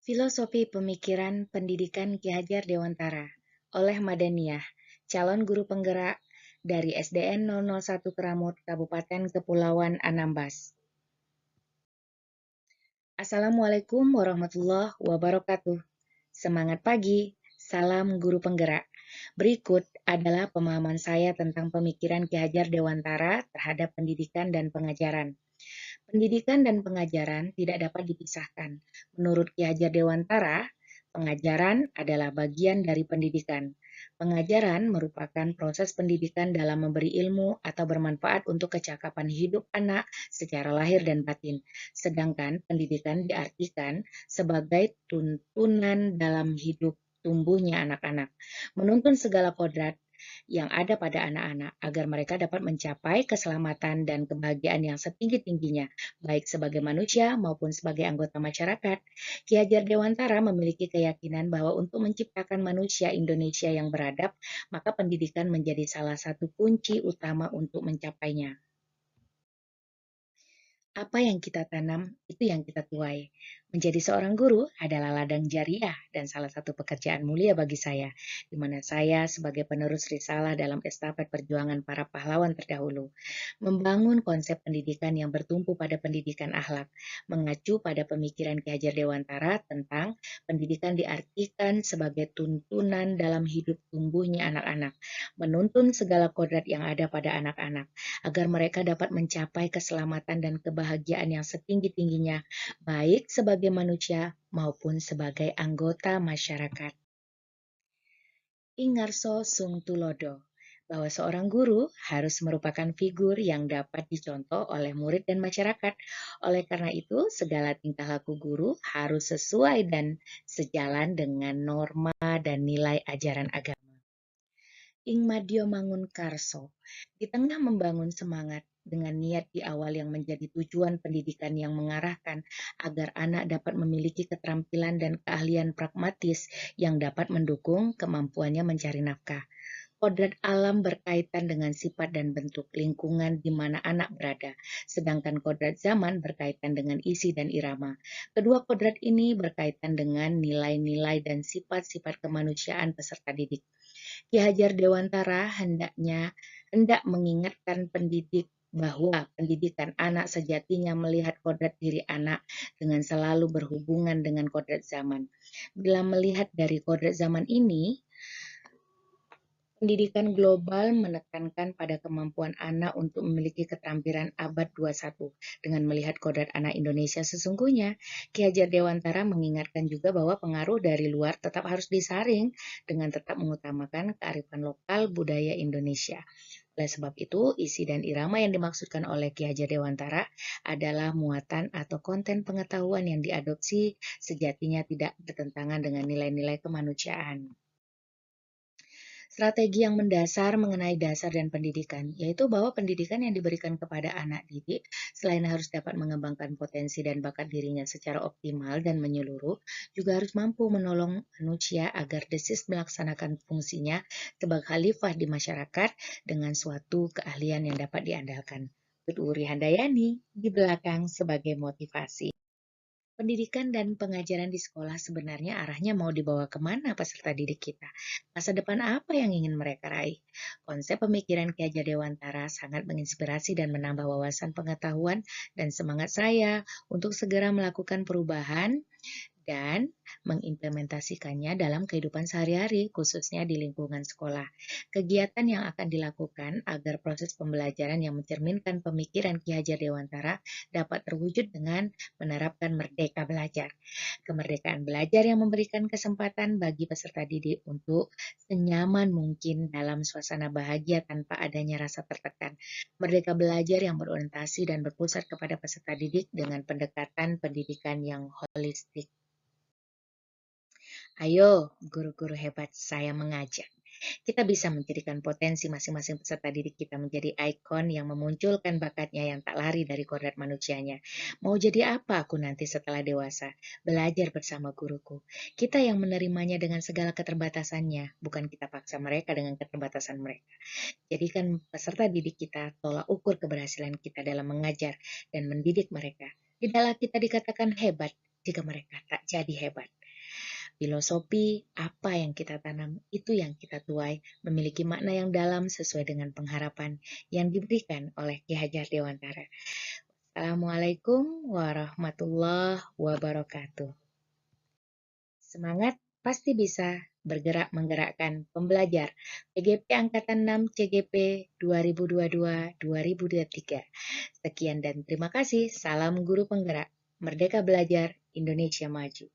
Filosofi Pemikiran Pendidikan Ki Hajar Dewantara oleh Madaniyah, calon guru penggerak dari SDN 001 Keramut, Kabupaten Kepulauan Anambas. Assalamualaikum warahmatullahi wabarakatuh. Semangat pagi, salam guru penggerak. Berikut adalah pemahaman saya tentang pemikiran Ki Hajar Dewantara terhadap pendidikan dan pengajaran. Pendidikan dan pengajaran tidak dapat dipisahkan. Menurut Ki Hajar Dewantara, pengajaran adalah bagian dari pendidikan. Pengajaran merupakan proses pendidikan dalam memberi ilmu atau bermanfaat untuk kecakapan hidup anak secara lahir dan batin. Sedangkan pendidikan diartikan sebagai tuntunan dalam hidup tumbuhnya anak-anak, menuntun segala kodrat yang ada pada anak-anak agar mereka dapat mencapai keselamatan dan kebahagiaan yang setinggi-tingginya, baik sebagai manusia maupun sebagai anggota masyarakat. Ki Hajar Dewantara memiliki keyakinan bahwa untuk menciptakan manusia Indonesia yang beradab, maka pendidikan menjadi salah satu kunci utama untuk mencapainya. Apa yang kita tanam, itu yang kita tuai. Menjadi seorang guru adalah ladang jariah dan salah satu pekerjaan mulia bagi saya, di mana saya sebagai penerus risalah dalam estafet perjuangan para pahlawan terdahulu. Membangun konsep pendidikan yang bertumpu pada pendidikan akhlak, mengacu pada pemikiran Ki Hajar Dewantara tentang pendidikan diartikan sebagai tuntunan dalam hidup tumbuhnya anak-anak, menuntun segala kodrat yang ada pada anak-anak, agar mereka dapat mencapai keselamatan dan kebahagiaan yang setinggi-tingginya, baik sebagai manusia maupun sebagai anggota masyarakat. Ingarso Sung Tulodo, bahwa seorang guru harus merupakan figur yang dapat dicontoh oleh murid dan masyarakat. Oleh karena itu, segala tingkah laku guru harus sesuai dan sejalan dengan norma dan nilai ajaran agama. Ing Madyo Mangunkarso, di tengah membangun semangat dengan niat di awal yang menjadi tujuan pendidikan yang mengarahkan agar anak dapat memiliki keterampilan dan keahlian pragmatis yang dapat mendukung kemampuannya mencari nafkah. Kodrat alam berkaitan dengan sifat dan bentuk lingkungan di mana anak berada, sedangkan kodrat zaman berkaitan dengan isi dan irama. Kedua kodrat ini berkaitan dengan nilai-nilai dan sifat-sifat kemanusiaan peserta didik. Ki Hajar Dewantara hendak mengingatkan pendidik bahwa pendidikan anak sejatinya melihat kodrat diri anak dengan selalu berhubungan dengan kodrat zaman. Bila melihat dari kodrat zaman ini, pendidikan global menekankan pada kemampuan anak untuk memiliki keterampilan abad 21. Dengan melihat kodrat anak Indonesia sesungguhnya, Ki Hajar Dewantara mengingatkan juga bahwa pengaruh dari luar tetap harus disaring dengan tetap mengutamakan kearifan lokal budaya Indonesia. Oleh sebab itu, isi dan irama yang dimaksudkan oleh Ki Hajar Dewantara adalah muatan atau konten pengetahuan yang diadopsi sejatinya tidak bertentangan dengan nilai-nilai kemanusiaan. Strategi yang mendasar mengenai dasar dan pendidikan, yaitu bahwa pendidikan yang diberikan kepada anak didik, selain harus dapat mengembangkan potensi dan bakat dirinya secara optimal dan menyeluruh, juga harus mampu menolong manusia agar desis melaksanakan fungsinya sebagai khalifah di masyarakat dengan suatu keahlian yang dapat diandalkan. Uri Handayani di belakang sebagai motivasi. Pendidikan dan pengajaran di sekolah sebenarnya arahnya mau dibawa kemana peserta didik kita? Masa depan apa yang ingin mereka raih? Konsep pemikiran Ki Hajar Dewantara sangat menginspirasi dan menambah wawasan pengetahuan dan semangat saya untuk segera melakukan perubahan dan mengimplementasikannya dalam kehidupan sehari-hari, khususnya di lingkungan sekolah. Kegiatan yang akan dilakukan agar proses pembelajaran yang mencerminkan pemikiran Ki Hajar Dewantara dapat terwujud dengan menerapkan merdeka belajar. Kemerdekaan belajar yang memberikan kesempatan bagi peserta didik untuk senyaman mungkin dalam suasana bahagia tanpa adanya rasa tertekan. Merdeka belajar yang berorientasi dan berpusat kepada peserta didik dengan pendekatan pendidikan yang holistik. Ayo, guru-guru hebat, saya mengajak. Kita bisa menjadikan potensi masing-masing peserta didik kita menjadi ikon yang memunculkan bakatnya yang tak lari dari kodrat manusianya. Mau jadi apa aku nanti setelah dewasa? Belajar bersama guruku. Kita yang menerimanya dengan segala keterbatasannya, bukan kita paksa mereka dengan keterbatasan mereka. Jadikan peserta didik kita tolak ukur keberhasilan kita dalam mengajar dan mendidik mereka. Tidaklah kita dikatakan hebat, jika mereka tak jadi hebat. Filosofi apa yang kita tanam, itu yang kita tuai, memiliki makna yang dalam sesuai dengan pengharapan yang diberikan oleh Ki Hajar Dewantara. Assalamualaikum warahmatullahi wabarakatuh. Semangat pasti bisa, bergerak menggerakkan pembelajar. PGP Angkatan 6 CGP 2022-2023. Sekian dan terima kasih. Salam guru penggerak. Merdeka belajar, Indonesia maju.